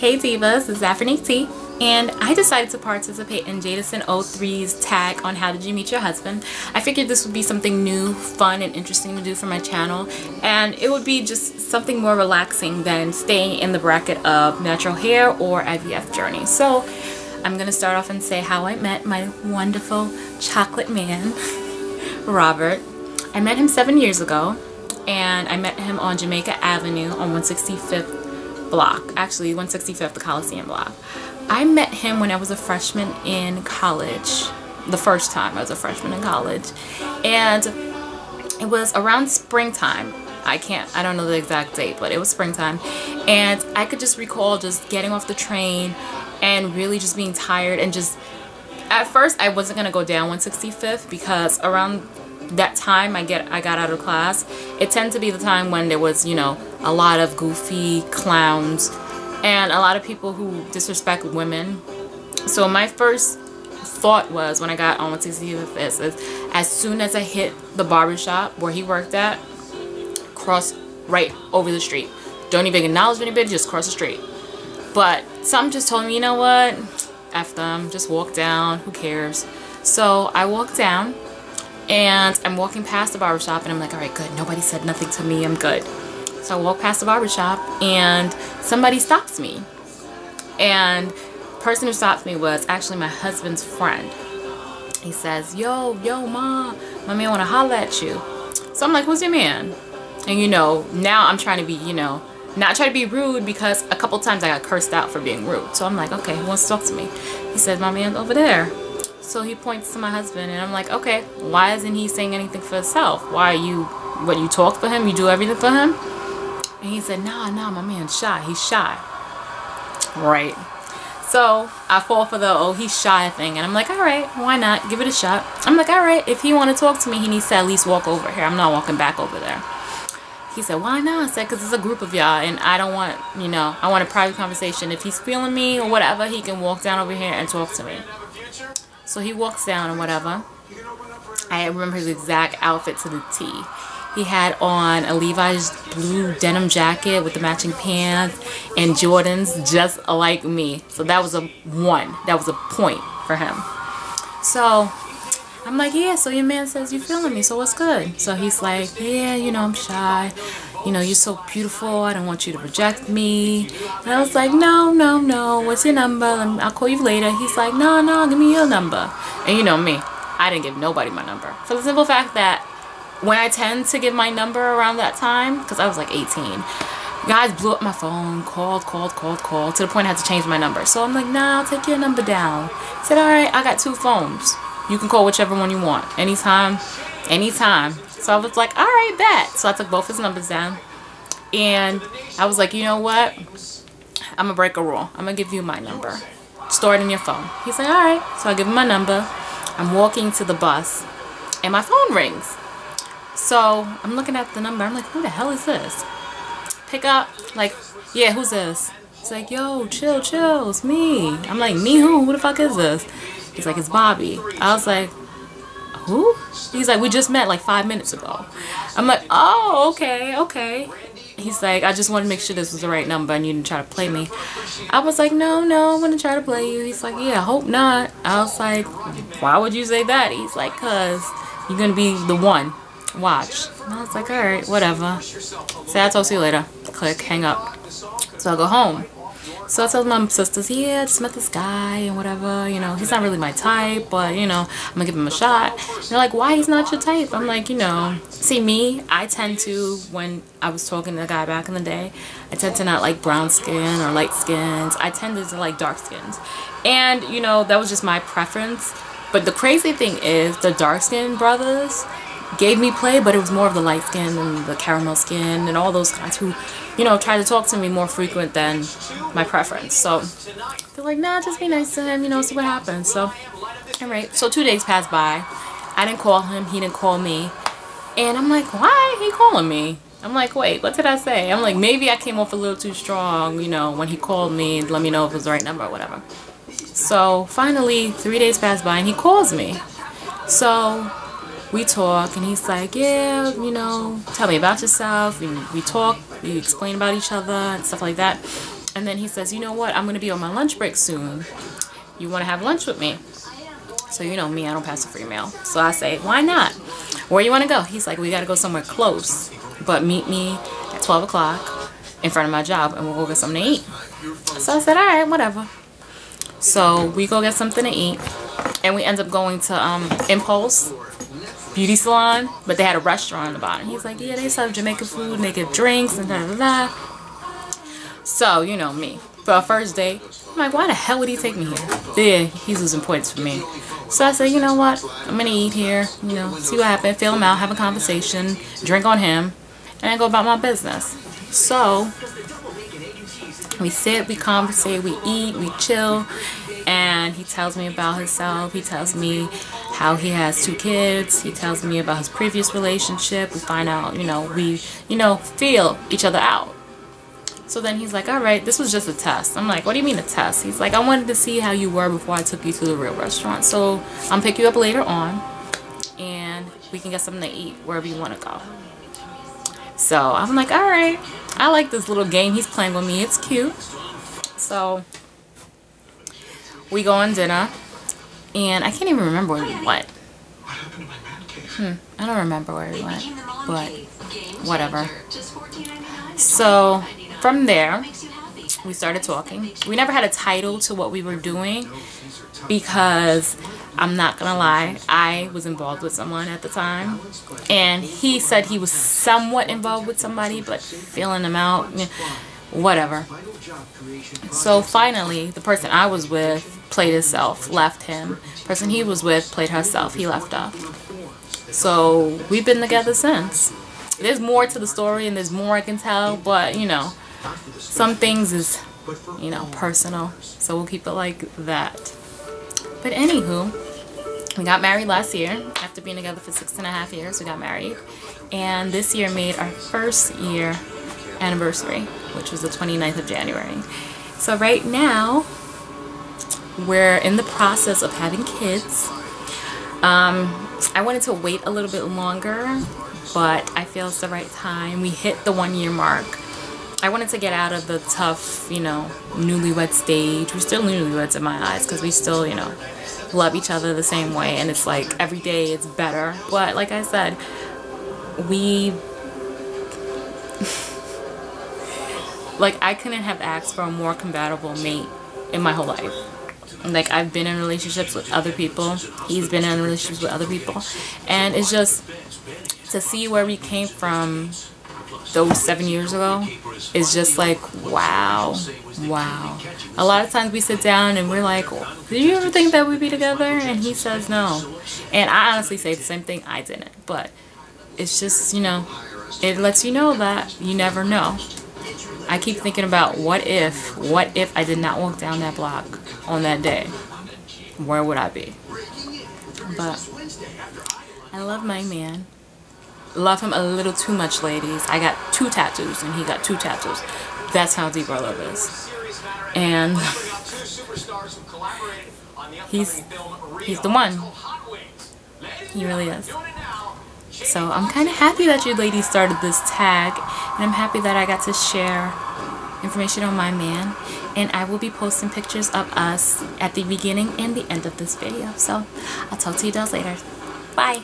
Hey Divas, it's Zafferny T, and I decided to participate in Jadison03's tag on How Did You Meet Your Husband. I figured this would be something new, fun, and interesting to do for my channel, and it would be just something more relaxing than staying in the bracket of natural hair or IVF journey. So I'm going to start off and say how I met my wonderful chocolate man, Robert. I met him 7 years ago, and I met him on Jamaica Avenue on 165th block, actually 165th, the Coliseum block. I met him when I was a freshman in college, the first time I was a freshman in college, and it was around springtime. I don't know the exact date, but it was springtime, and I could just recall just getting off the train and really just being tired, and just at first I wasn't gonna go down 165th because around that time I got out of class, it tended to be the time when there was, you know, a lot of goofy clowns and a lot of people who disrespect women. So my first thought was, when I got on 165th, is as soon as I hit the barbershop where he worked at, cross right over the street. Don't even acknowledge anybody, just cross the street. But something just told me, you know what, F them, just walk down, who cares. So I walked down, and I'm walking past the barbershop, and I'm like, all right, good, nobody said nothing to me, I'm good. So I walk past the barbershop, and somebody stops me. And the person who stopped me was actually my husband's friend. He says, yo, ma, my man wanna holler at you. So I'm like, who's your man? And you know, now I'm trying to be, you know, not try to be rude, because a couple times I got cursed out for being rude. So I'm like, okay, who wants to talk to me? He said, my man's over there. So he points to my husband, and I'm like, okay, why isn't he saying anything for himself? Why are you, what, you talk for him? You do everything for him? And he said, nah, my man's shy. He's shy. Right. So I fall for the, oh, he's shy thing. And I'm like, all right, why not? Give it a shot. I'm like, all right, if he want to talk to me, he needs to at least walk over here. I'm not walking back over there. He said, why not? I said, because it's a group of y'all, and I don't want, you know, I want a private conversation. If he's feeling me or whatever, he can walk down over here and talk to me. So he walks down and whatever. I remember his exact outfit to the T. He had on a Levi's blue denim jacket with the matching pants and Jordans just like me. So that was a one. That was a point for him. So I'm like, yeah, so your man says you feeling me, so what's good? So he's like, yeah, you know, I'm shy. You know, you're so beautiful. I don't want you to reject me. And I was like, no. What's your number? I'll call you later. He's like, no, give me your number. And you know me, I didn't give nobody my number. For the simple fact that when I tend to give my number around that time, because I was like 18, guys blew up my phone, called, to the point I had to change my number. So I'm like, nah, I'll take your number down. He said, all right, I got 2 phones. You can call whichever one you want. Anytime. So I was like, all right, bet. So I took both his numbers down. And I was like, you know what? I'm going to break a rule. I'm going to give you my number. Store it in your phone. He's like, all right. So I give him my number. I'm walking to the bus, and my phone rings. So I'm looking at the number. I'm like, who the hell is this? Pick up. Like, yeah, who's this? He's like, yo, chill. It's me. I'm like, me who? Who the fuck is this? He's like, it's Bobby. I was like, who? He's like, we just met like 5 minutes ago. I'm like, oh, okay. He's like, I just wanted to make sure this was the right number and you didn't try to play me. I was like, no, I'm gonna try to play you. He's like, yeah, I hope not. I was like, why would you say that? He's like, cause you're gonna be the one. Watch. And I was like, all right, whatever. Say, I'll talk to you later. Click, hang up. So I go home. So I told my sisters, yeah, I just met this guy and whatever, you know, he's not really my type, but, you know, I'm gonna give him a shot. And they're like, why he's not your type? I'm like, you know, see me, I tend to, when I was talking to the guy back in the day, I tend to not like brown skin or light skins. I tended to like dark skins. And, you know, that was just my preference. But the crazy thing is, the dark skinned brothers gave me play, but it was more of the light skin and the caramel skin and all those guys who, you know, try to talk to me more frequent than my preference. So they're like, nah, just be nice to him, you know, see what happens. So, all right. So 2 days passed by. I didn't call him. He didn't call me. And I'm like, why he calling me? I'm like, wait, what did I say? I'm like, maybe I came off a little too strong, you know, when he called me and let me know if it was the right number or whatever. So finally, 3 days passed by and he calls me. So we talk, and he's like, yeah, you know, tell me about yourself. And we talk, we explain about each other and stuff like that. And then he says, you know what, I'm going to be on my lunch break soon. You want to have lunch with me? So you know me, I don't pass a free meal. So I say, why not? Where you want to go? He's like, we got to go somewhere close, but meet me at 12 o'clock in front of my job and we'll go get something to eat. So I said, all right, whatever. So we go get something to eat, and we end up going to Impulse Beauty Salon, but they had a restaurant on the bottom. He's like, yeah, they serve Jamaican food and they give drinks and da da da. So, you know me. For our first date, I'm like, why the hell would he take me here? Yeah, he's losing points for me. So I said, you know what? I'm going to eat here, you know, see what happens, feel him out, have a conversation, drink on him, and then go about my business. So we sit, we conversate, we eat, we chill, and he tells me about himself. He tells me how he has 2 kids. He tells me about his previous relationship. We find out, you know, we, you know, feel each other out. So then he's like, all right, this was just a test. I'm like, what do you mean a test? He's like, I wanted to see how you were before I took you to the real restaurant. So I'll pick you up later on, and we can get something to eat wherever you want to go. So I'm like, all right. I like this little game he's playing with me. It's cute. So we go on dinner, and I can't even remember where we went. I don't remember where we went, but whatever. So from there, we started talking. We never had a title to what we were doing because, I'm not gonna lie, I was involved with someone at the time, and he said he was somewhat involved with somebody, but feeling them out, whatever. So finally, the person I was with played himself, left him. The person he was with played herself, he left her. So we've been together since. There's more to the story, and there's more I can tell, but you know, some things is, you know, personal, so we'll keep it like that. But anywho, we got married last year. After being together for 6.5 years, we got married. And this year made our first year anniversary, which was the 29th of January. So right now, we're in the process of having kids. I wanted to wait a little bit longer, but I feel it's the right time. We hit the 1-year mark. I wanted to get out of the tough, you know, newlywed stage. We're still newlyweds in my eyes because we still, you know, love each other the same way, and it's like every day it's better. But like I said, like, I couldn't have asked for a more compatible mate in my whole life. Like, I've been in relationships with other people. He's been in relationships with other people. And it's just, to see where we came from those 7 years ago is just like, wow. A lot of times we sit down and we're like, did you ever think that we'd be together? And he says no. And I honestly say the same thing, I didn't. But it's just, you know, it lets you know that you never know. I keep thinking about what if I did not walk down that block on that day? Where would I be? But I love my man. Love him a little too much, ladies. I got 2 tattoos and he got 2 tattoos. That's how deep our love is. And he's the one. He really is. So I'm kind of happy that you ladies started this tag, and I'm happy that I got to share information on my man. And I will be posting pictures of us at the beginning and the end of this video. So I'll talk to you guys later. Bye.